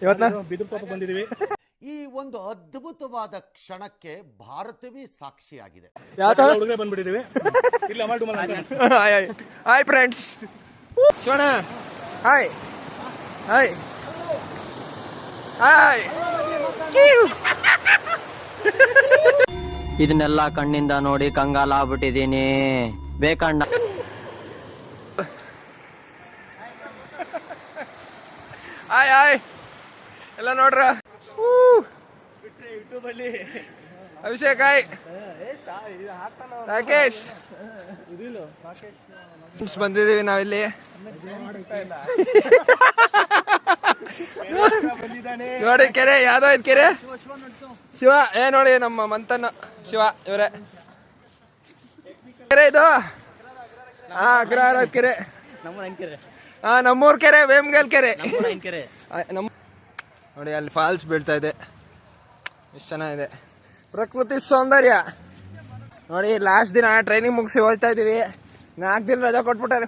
ಇವತ್ತು ನಾವು ಬಿದುರ್ಕೊಪ್ಪ ಬಂದಿದ್ದೀವಿ. ಈ ಒಂದು ಅದ್ಭುತವಾದ ಕ್ಷಣಕ್ಕೆ ಭಾರತವೇ ಸಾಕ್ಷಿಯಾಗಿದೆ. ಹುಡುಗ ಬಂದ್ಬಿಟ್ಟಿದ್ದೀವಿ. Hi friends. Shivanna hi hi hi. ಇದನ್ನೆಲ್ಲ ಕಣ್ಣಿಂದ ನೋಡಿ ಕಂಗಾಲಾಗ್ಬಿಟ್ಟಿದೀನಿ. ಬೇಕಣ್ಣ. ಹಾಯ್ ಹಾಯ್ ಎಲ್ಲ ನೋಡ್ರ. ಅಭಿಷೇಕ್ ಹಾಯ್. ರಾಕೇಶ್ ಬಂದಿದ್ದೀವಿ ನಾವಿಲ್ಲಿ. ನೋಡಿ ಕೆರೆ ಯಾವ್ದೋ ಇದು ಕೆರೆ. ಶಿವ ನೋಡಿ ನಮ್ಮ ಮಂತನ್ ಶಿವ ಇವರೇ ಕೆರೆ ಇದು. ಅಗ್ರಹಾರ ಕೆರೆ, ನಮ್ಮೂರ್ ಕೆರೆ, ವೇಮಗಲ್ ಕೆರೆ. ನೋಡಿ ಅಲ್ಲಿ ಫಾಲ್ಸ್ ಬೀಳ್ತಾ ಇದೆ, ಎಷ್ಟು ಚೆನ್ನಾಗಿದೆ ಪ್ರಕೃತಿ ಸೌಂದರ್ಯ. ನೋಡಿ ಲಾಸ್ಟ್ ದಿನ ಟ್ರೈನಿಂಗ್ ಮುಗಿಸಿ ಹೋಗ್ತಾ ಇದೀವಿ. 4 ದಿನ ರಜಾ ಕೊಟ್ಬಿಟ್ಟಾರೆ.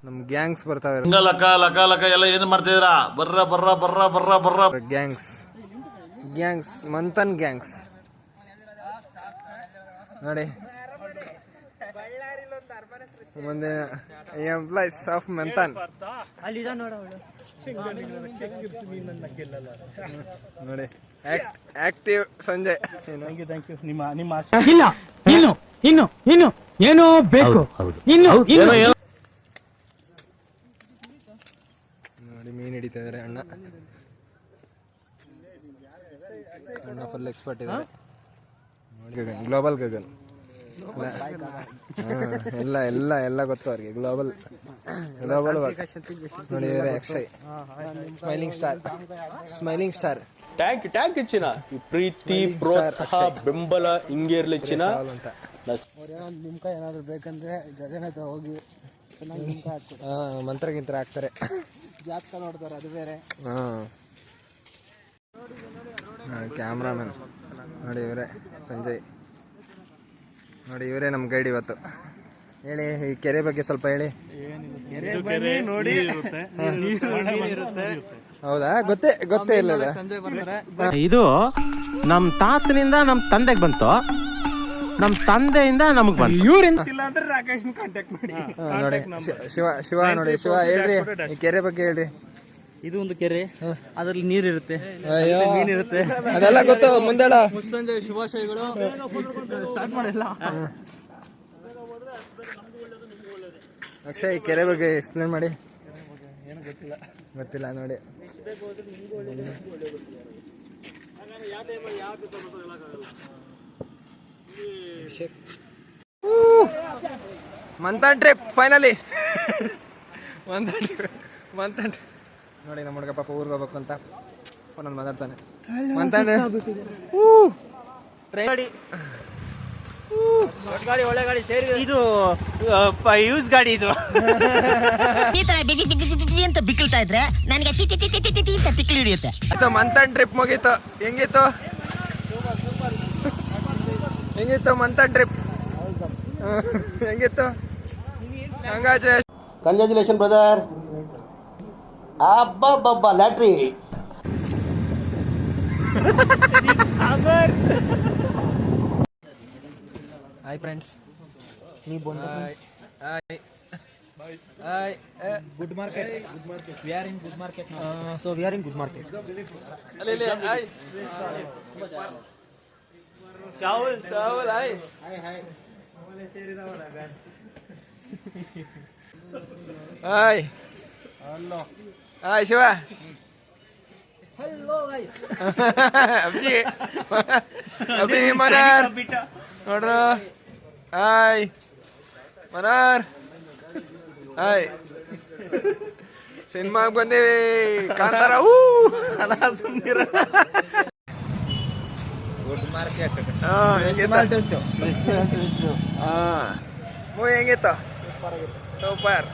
ನಮ್ ಗ್ಯಾಂಗ್ಸ್ ಬರ್ತಾವೆ. ಎಲ್ಲ ಏನ್ ಮಾಡ್ತಿದ್ದೀರಾ? ಬರ್ರ ಬರ್ರ ಬರ್ರ ಬರ್ರ ಬರ್ರ. ಗ್ಯಾಂಗ್ಸ್ ಮಂಥನ್ ಗ್ಯಾಂಗ್ಸ್ ನೋಡಿ. ಮುಂದೆ ಎಂಪ್ಲಾಯ್ಸ್ ಆಫ್ ಮಂಥನ್ ನೋಡಿ. ಆಕ್ಟಿವ್ ಸಂಜಯ್. ಇನ್ನು ಏನೋ ಬೇಕು. ನೋಡಿ ಮೀನ್ ಹಿಡಿತಾ ಇದಾರೆ ಅಣ್ಣ ಫುಲ್ ಎಕ್ಸ್ಪರ್ಟ್ ಇದ್ದಾರೆ. ಗ್ಲೋಬಲ್ ಗಗನ್ ಎಲ್ಲ ಎಲ್ಲ ಎಲ್ಲ ಗೊತ್ತು ಅವ್ರಿಗೆ. ಗ್ಲೋಬಲ್ ನೋಡಿ ಅಕ್ಷಯ್ ಸ್ಮೈಲಿಂಗ್ ಸ್ಟಾರ್. ಟ್ಯಾಂಕ್ ಇಚ್ಚಿನ ಪ್ರೀತಿ ಪ್ರೋತ್ಸಾಹ ಬೆಂಬಲ ಹಿಂಗೆ ಇರ್ಲಿ ಇಚ್ಚಿನ. ನಿಮ್ಕ ಏನಾದ್ರು ಬೇಕಂದ್ರೆ ಗಗನ ಹತ್ರ ಹೋಗಿ ಮಂತ್ರಗಿಂತ್ರ ಹಾಕ್ತಾರೆ, ಜಾತಕ ನೋಡ್ತಾರೆ, ಅದು ಬೇರೆ. ಕ್ಯಾಮ್ರಾಮನ್ ನೋಡಿ ಇವರೇ ಸಂಜಯ್. ನೋಡಿ ಇವರೇ ನಮ್ಮ ಗೈಡ್ ಇವತ್ತು. ಹೇಳಿ ಈ ಕೆರೆ ಬಗ್ಗೆ ಸ್ವಲ್ಪ ಹೇಳಿ. ಹೌದಾ? ಗೊತ್ತೇ ಇಲ್ಲ. ಇದು ನಮ್ ತಾತನಿಂದ ನಮ್ ತಂದೆಗೆ ಬಂತು, ನಮ್ ತಂದೆಯಿಂದ ನಮಗ್ ಬಂತು. ಅಂದ್ರೆ ರಾಕೇಶ್ ಕಾಂಟ್ಯಾಕ್ಟ್ ಮಾಡಿ. ನೋಡಿ ಶಿವ ನೋಡಿ. ಶಿವ ಹೇಳ್ರಿ ಈ ಕೆರೆ ಬಗ್ಗೆ ಹೇಳ್ರಿ. ಇದು ಒಂದು ಕೆರೆ, ಅದ್ರಲ್ಲಿ ನೀರಿರುತ್ತೆ, ಮೀನಿರುತ್ತೆ, ಅದೆಲ್ಲ ಗೊತ್ತು. ಮುಂದೆಳ ಮುಸ್ಸಂಜೆ ಶುಭಾಶಯಗಳು. ಸ್ಟಾರ್ಟ್ ಮಾಡಿಲ್ಲ. ಅಕ್ಷಯ್ ಕೆರೆ ಬಗ್ಗೆ ಎಕ್ಸ್ಪ್ಲೇನ್ ಮಾಡಿ. ಗೊತ್ತಿಲ್ಲ ನೋಡಿ. Manthan trip finally. ಮಂಥನ್ ನೋಡಿ ನಮ್ಮ ಹುಡುಗ ಪಾಪ ಊರಿಗೆ ಹೋಗ್ಬೇಕು ಅಂತ ಫೋನಲ್ಲಿ ಮಾತಾಡ್ತಾನೆ. ಮಂಥನ್ ಗಾಡಿ ಒಳ್ಳೆ ಗಾಡಿ ಸೇರಿ. ಇದು ಯೂಸ್ ಗಾಡಿ. ಇದು ಈ ತರ ಅಂತ ಬಿಕ್ಕಳ್ತಾ ಇದ್ರೆ ನನಗೆ ಅಂತ ತಿಕ್ಲಿ ಹಿಡಿಯುತ್ತೆ. ಮಂಥನ್ ಟ್ರಿಪ್ ಮುಗೀತು. ಹೆಂಗಿತ್ತು ಮಂಥನ್ ಟ್ರಿಪ್? ಹೆಂಗಿತ್ತು? ಹಂಗಾದ್ರೆ ಕಂಗ್ರಾಚುಲೇಷನ್ ಬ್ರದರ್. ಅಬ್ಬಬ್ಬಬ್ಬ lottery. Hi friends. Good market. We are in good market. So we are in good market. Shahul hi. Hi hi Shiva. Abhi Manar ನೋಡ್ರ. ಹಾಯ್ ಮನಾರ್. ಹಾಯ್ ಸಿನಿಮಾಗೆ ಬಂದೇವಿ ಕಾಂತಾರ. Good market. ಮೂವಿ ಹೆಂಗಿತ್ತು? ಸೂಪರ್.